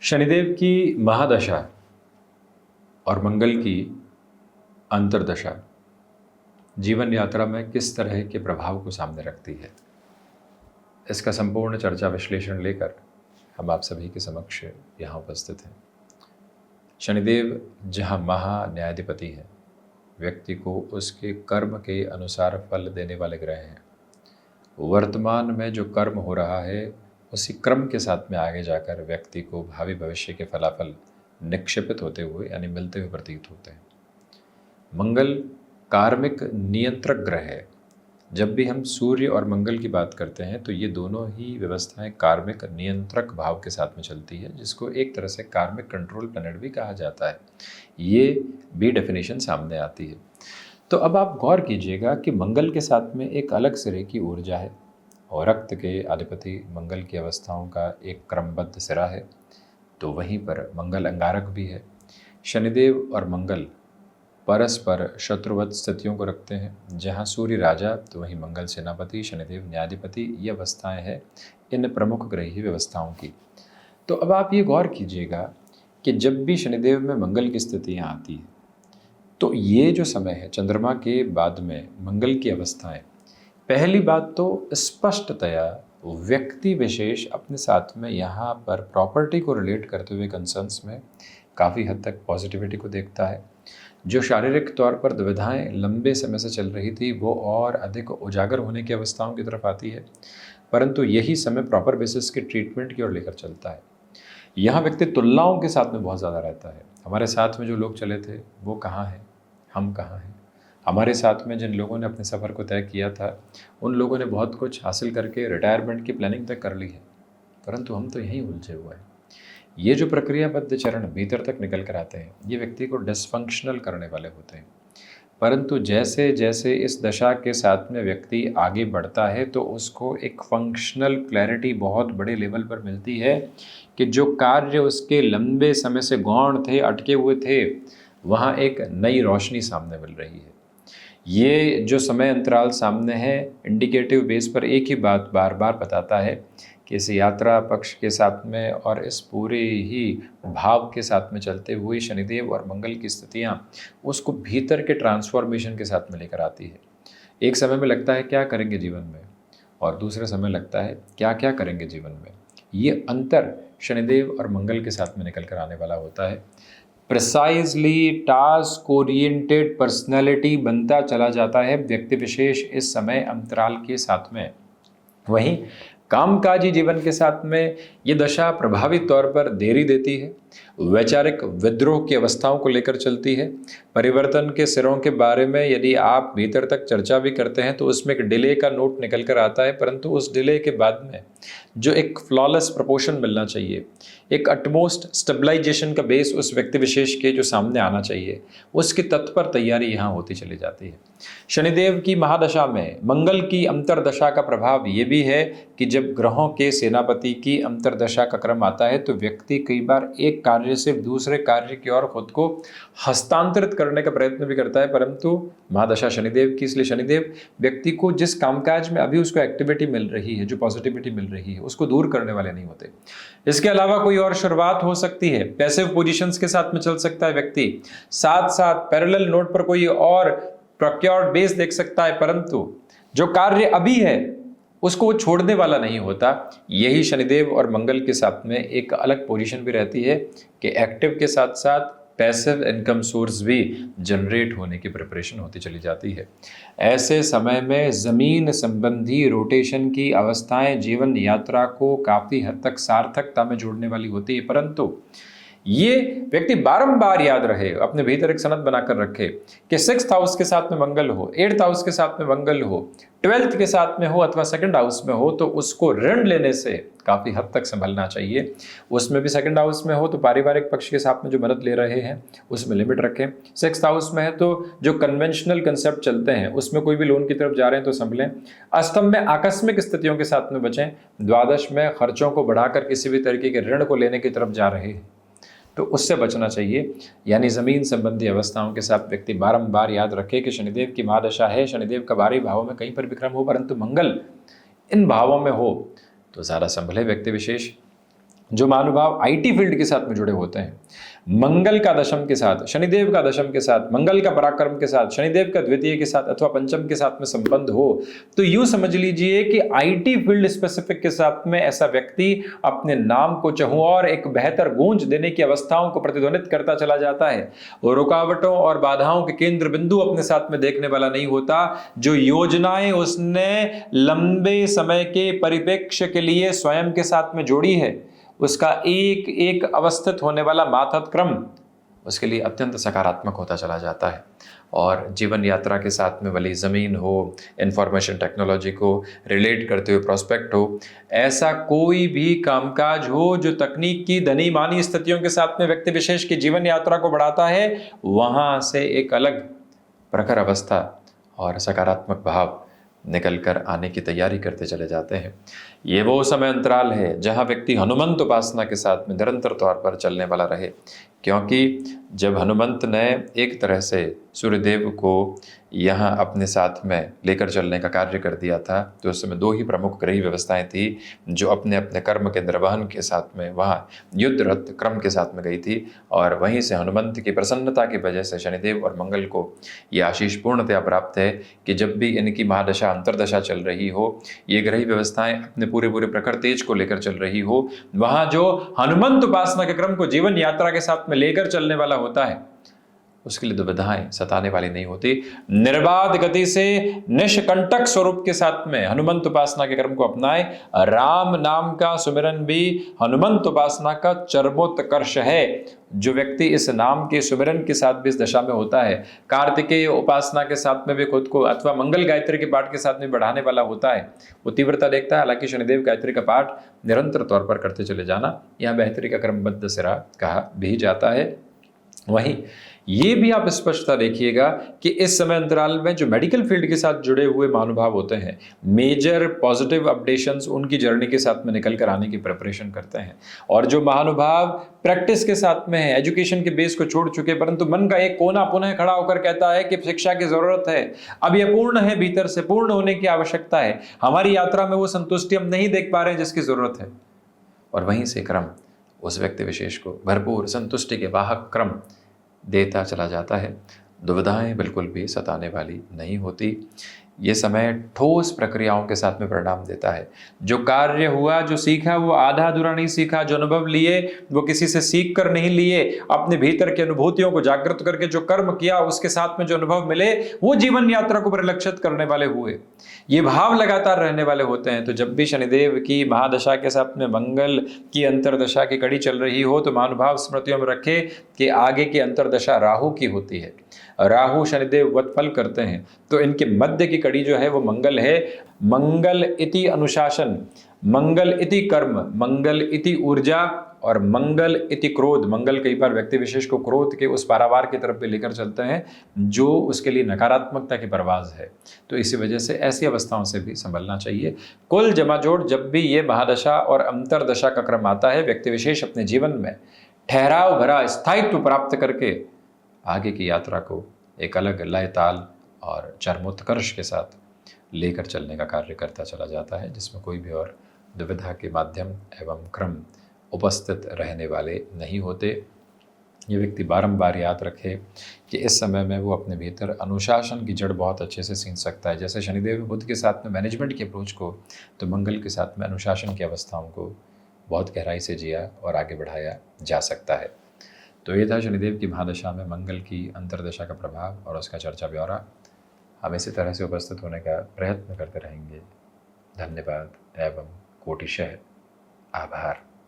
शनिदेव की महादशा और मंगल की अंतर्दशा जीवन यात्रा में किस तरह के प्रभाव को सामने रखती है, इसका संपूर्ण चर्चा विश्लेषण लेकर हम आप सभी के समक्ष यहाँ उपस्थित हैं। शनिदेव जहाँ महान्यायाधिपति हैं, व्यक्ति को उसके कर्म के अनुसार फल देने वाले ग्रह हैं। वर्तमान में जो कर्म हो रहा है उसी क्रम के साथ में आगे जाकर व्यक्ति को भावी भविष्य के फलाफल निक्षेपित होते हुए यानी मिलते हुए प्रतीत होते हैं। मंगल कार्मिक नियंत्रक ग्रह है। जब भी हम सूर्य और मंगल की बात करते हैं तो ये दोनों ही व्यवस्थाएं कार्मिक नियंत्रक भाव के साथ में चलती है, जिसको एक तरह से कार्मिक कंट्रोल प्लैनेट भी कहा जाता है। ये भी डेफिनेशन सामने आती है। तो अब आप गौर कीजिएगा कि मंगल के साथ में एक अलग सिरे की ऊर्जा है और रक्त के अधिपति मंगल की अवस्थाओं का एक क्रमबद्ध सिरा है। तो वहीं पर मंगल अंगारक भी है। शनिदेव और मंगल परस्पर शत्रुवत स्थितियों को रखते हैं। जहाँ सूर्य राजा तो वहीं मंगल सेनापति, शनिदेव न्यायाधिपति, ये अवस्थाएं हैं इन प्रमुख ग्रही व्यवस्थाओं की। तो अब आप ये गौर कीजिएगा कि जब भी शनिदेव में मंगल की स्थितियाँ आती हैं तो ये जो समय है चंद्रमा के बाद में मंगल की अवस्थाएं, पहली बात तो स्पष्टतया व्यक्ति विशेष अपने साथ में यहाँ पर प्रॉपर्टी को रिलेट करते हुए कंसर्न्स में काफ़ी हद तक पॉजिटिविटी को देखता है। जो शारीरिक तौर पर दुविधाएं लंबे समय से चल रही थी वो और अधिक उजागर होने की अवस्थाओं की तरफ आती है, परंतु यही समय प्रॉपर बेसिस के ट्रीटमेंट की ओर लेकर चलता है। यहाँ व्यक्ति तुलनाओं के साथ में बहुत ज़्यादा रहता है। हमारे साथ में जो लोग चले थे वो कहाँ हैं, हम कहाँ हैं। हमारे साथ में जिन लोगों ने अपने सफ़र को तय किया था उन लोगों ने बहुत कुछ हासिल करके रिटायरमेंट की प्लानिंग तक कर ली है, परंतु हम तो यहीं उलझे हुए हैं। ये जो प्रक्रियाबद्ध चरण भीतर तक निकल कर आते हैं ये व्यक्ति को डिसफंक्शनल करने वाले होते हैं, परंतु जैसे जैसे इस दशा के साथ में व्यक्ति आगे बढ़ता है तो उसको एक फंक्शनल क्लैरिटी बहुत बड़े लेवल पर मिलती है कि जो कार्य उसके लंबे समय से गौण थे, अटके हुए थे, वहाँ एक नई रोशनी सामने मिल रही है। ये जो समय अंतराल सामने है इंडिकेटिव बेस पर एक ही बात बार बार बताता है कि इस यात्रा पक्ष के साथ में और इस पूरे ही भाव के साथ में चलते हुए शनिदेव और मंगल की स्थितियाँ उसको भीतर के ट्रांसफॉर्मेशन के साथ में लेकर आती है। एक समय में लगता है क्या करेंगे जीवन में, और दूसरे समय लगता है क्या क्या करेंगे जीवन में। ये अंतर शनिदेव और मंगल के साथ में निकल कर आने वाला होता है। प्रिसाइजली टास्क ओरिएंटेड पर्सनैलिटी बनता चला जाता है व्यक्ति विशेष इस समय अंतराल के साथ में। वहीं कामकाजी जीवन के साथ में ये दशा प्रभावित तौर पर देरी देती है, वैचारिक विद्रोह की अवस्थाओं को लेकर चलती है। परिवर्तन के सिरों के बारे में यदि आप भीतर तक चर्चा भी करते हैं तो उसमें एक डिले का नोट निकल कर आता है, परंतु उस डिले के बाद में जो एक फ्लॉलेस प्रपोर्शन मिलना चाहिए, एक अटमोस्ट स्टेबलाइजेशन का बेस उस व्यक्ति विशेष के जो सामने आना चाहिए, उसकी तत्पर तैयारी यहाँ होती चली जाती है। शनिदेव की महादशा में मंगल की अंतरदशा का प्रभाव ये भी है कि जब ग्रहों के सेनापति की अंतरदशा का क्रम आता है तो व्यक्ति कई बार एक कार्य से दूसरे कार्य की ओर खुद को हस्तांतरित करने का प्रयत्न भी करता है, परंतु महादशा शनिदेव की, इसलिए शनिदेव व्यक्ति को जिस कामकाज में अभी उसको एक्टिविटी मिल रही है, जो पॉजिटिविटी मिल रही है, उसको दूर करने वाले नहीं होते। इसके अलावा कोई और शुरुआत हो सकती है, पैसिव पोजीशंस के साथ में चल सकता है व्यक्ति, साथ साथ पैरेलल नोट पर कोई और प्रोक्योर्ड बेस देख सकता है, परंतु जो कार्य अभी है उसको वो छोड़ने वाला नहीं होता। यही शनिदेव और मंगल के साथ में एक अलग पोजीशन भी रहती है कि एक्टिव के साथ साथ पैसिव इनकम सोर्स भी जनरेट होने की प्रिपरेशन होती चली जाती है। ऐसे समय में ज़मीन संबंधी रोटेशन की अवस्थाएं जीवन यात्रा को काफ़ी हद तक सार्थकता में जोड़ने वाली होती है, परंतु ये व्यक्ति बारंबार याद रहे, अपने भीतर एक सनद बनाकर रखे कि 6th हाउस के साथ में मंगल हो, 8th हाउस के साथ में मंगल हो, 12th के साथ में हो अथवा 2nd हाउस में हो तो उसको ऋण लेने से काफ़ी हद तक संभलना चाहिए। उसमें भी 2nd हाउस में हो तो पारिवारिक पक्ष के साथ में जो मदद ले रहे हैं उसमें लिमिट रखें। 6th हाउस में है तो जो कन्वेंशनल कंसेप्ट चलते हैं उसमें कोई भी लोन की तरफ जा रहे हैं तो संभलें। अष्टम में आकस्मिक स्थितियों के साथ में बचें। द्वादश में खर्चों को बढ़ाकर किसी भी तरीके के ऋण को लेने की तरफ जा रहे हैं तो उससे बचना चाहिए। यानी ज़मीन संबंधी अवस्थाओं के साथ व्यक्ति बारंबार याद रखे कि शनिदेव की महादशा है, शनिदेव का बाहरी भावों में कहीं पर विक्रम हो, परंतु मंगल इन भावों में हो तो ज़्यादा संभले व्यक्ति विशेष। जो महानुभाव आईटी फील्ड के साथ में जुड़े होते हैं, मंगल का दशम के साथ, शनिदेव का दशम के साथ, मंगल का पराक्रम के साथ, शनिदेव का द्वितीय के साथ अथवा पंचम के साथ में संबंध हो, तो यूं समझ लीजिए कि आईटी फील्ड स्पेसिफिक के साथ में ऐसा व्यक्ति अपने नाम को चहुं और एक बेहतर गूंज देने की अवस्थाओं को प्रतिध्वनित करता चला जाता है। और रुकावटों और बाधाओं के केंद्र बिंदु अपने साथ में देखने वाला नहीं होता। जो योजनाएं उसने लंबे समय के परिप्रेक्ष्य के लिए स्वयं के साथ में जोड़ी है, उसका एक एक अवस्थित होने वाला मातहत क्रम उसके लिए अत्यंत सकारात्मक होता चला जाता है। और जीवन यात्रा के साथ में भले ज़मीन हो, इंफॉर्मेशन टेक्नोलॉजी को रिलेट करते हुए प्रोस्पेक्ट हो, ऐसा कोई भी कामकाज हो जो तकनीक की धनी मानी स्थितियों के साथ में व्यक्ति विशेष की जीवन यात्रा को बढ़ाता है, वहाँ से एक अलग प्रखर अवस्था और सकारात्मक भाव निकल कर आने की तैयारी करते चले जाते हैं। ये वो समय अंतराल है जहाँ व्यक्ति हनुमंत उपासना के साथ में निरंतर तौर पर चलने वाला रहे, क्योंकि जब हनुमंत ने एक तरह से सूर्यदेव को यहाँ अपने साथ में लेकर चलने का कार्य कर दिया था, तो उस समय दो ही प्रमुख ग्रही व्यवस्थाएं थी जो अपने अपने कर्म के निर्वहन के साथ में वहाँ युद्धरत क्रम के साथ में गई थी। और वहीं से हनुमंत की प्रसन्नता की वजह से शनिदेव और मंगल को ये आशीष पूर्णतया प्राप्त है कि जब भी इनकी महादशा अंतरदशा चल रही हो, ये ग्रही व्यवस्थाएं अपने पूरे पूरे प्रखर तेज को लेकर चल रही हो, वहाँ जो हनुमंत उपासना के क्रम को जीवन यात्रा के साथ में लेकर चलने वाला होता है, उसके लिए दुविधाएं सताने वाली नहीं होती। निर्बाध गति से निष्कंटक स्वरूप के साथ में हनुमंत उपासना के क्रम को अपनाए। राम नाम का सुमिरन भी हनुमंत उपासना का चरमोत्कर्ष है। जो व्यक्ति इस नाम के सुमिरन के साथ भी इस दशा में होता है, कार्तिकेय उपासना के साथ में भी खुद को अथवा मंगल गायत्री के पाठ के साथ में बढ़ाने वाला होता है, वो तीव्रता देखता है। हालांकि शनिदेव गायत्री का पाठ निरंतर तौर पर करते चले जाना, यहाँ बेहतरी का क्रमबद्ध सिरा कहा भी जाता है। वहीं ये भी आप स्पष्टता देखिएगा कि इस समय अंतराल में जो मेडिकल फील्ड के साथ जुड़े हुए महानुभाव होते हैं, मेजर पॉजिटिव अपडेशंस उनकी जर्नी के साथ में निकल कर आने की प्रिपरेशन करते हैं। और जो महानुभाव प्रैक्टिस के साथ में है, एजुकेशन के बेस को छोड़ चुके, परंतु मन का एक कोना पुनः खड़ा होकर कहता है कि शिक्षा की जरूरत है, अब यह पूर्ण है, भीतर से पूर्ण होने की आवश्यकता है, हमारी यात्रा में वो संतुष्टि हम नहीं देख पा रहे हैं जिसकी जरूरत है। और वहीं से क्रम उस व्यक्ति विशेष को भरपूर संतुष्टि के वाहक क्रम देता चला जाता है। दुविधाएं बिल्कुल भी सताने वाली नहीं होती। ये समय ठोस प्रक्रियाओं के साथ में परिणाम देता है। जो कार्य हुआ, जो सीखा, वो आधा अधूरा नहीं सीखा। जो अनुभव लिए वो किसी से सीख कर नहीं लिए, अपने भीतर की अनुभूतियों को जागृत करके जो कर्म किया उसके साथ में जो अनुभव मिले वो जीवन यात्रा को परिलक्षित करने वाले हुए। ये भाव लगातार रहने वाले होते हैं। तो जब भी शनिदेव की महादशा के साथ में मंगल की अंतरदशा की कड़ी चल रही हो, तो महानुभाव स्मृतियों में रखे कि आगे की अंतरदशा राहु की होती है। राहु शनिदेव वतफल करते हैं, तो इनके मध्य की कड़ी जो है वो मंगल है। मंगल इति अनुशासन, मंगल इति कर्म, मंगल इति ऊर्जा और मंगल इति क्रोध। मंगल कई बार व्यक्ति विशेष को क्रोध के उस पारावार की तरफ भी लेकर चलते हैं जो उसके लिए नकारात्मकता की परवाज है। तो इसी वजह से ऐसी अवस्थाओं से भी संभलना चाहिए। कुल जमाजोड़ जब भी ये महादशा और अंतरदशा का क्रम आता है, व्यक्ति विशेष अपने जीवन में ठहराव भरा स्थायित्व प्राप्त करके आगे की यात्रा को एक अलग लय ताल और चरमोत्कर्ष के साथ लेकर चलने का कार्य करता चला जाता है, जिसमें कोई भी और दुविधा के माध्यम एवं क्रम उपस्थित रहने वाले नहीं होते। ये व्यक्ति बारंबार याद रखे कि इस समय में वो अपने भीतर अनुशासन की जड़ बहुत अच्छे से सींच सकता है। जैसे शनिदेव बुध के साथ में मैनेजमेंट की अप्रोच को, तो मंगल के साथ में अनुशासन की अवस्थाओं को बहुत गहराई से जिया और आगे बढ़ाया जा सकता है। तो ये था शनिदेव की महादशा में मंगल की अंतरदशा का प्रभाव और उसका चर्चा ब्यौरा। हम इसी तरह से उपस्थित होने का प्रयत्न करते रहेंगे। धन्यवाद एवं कोटिशः आभार।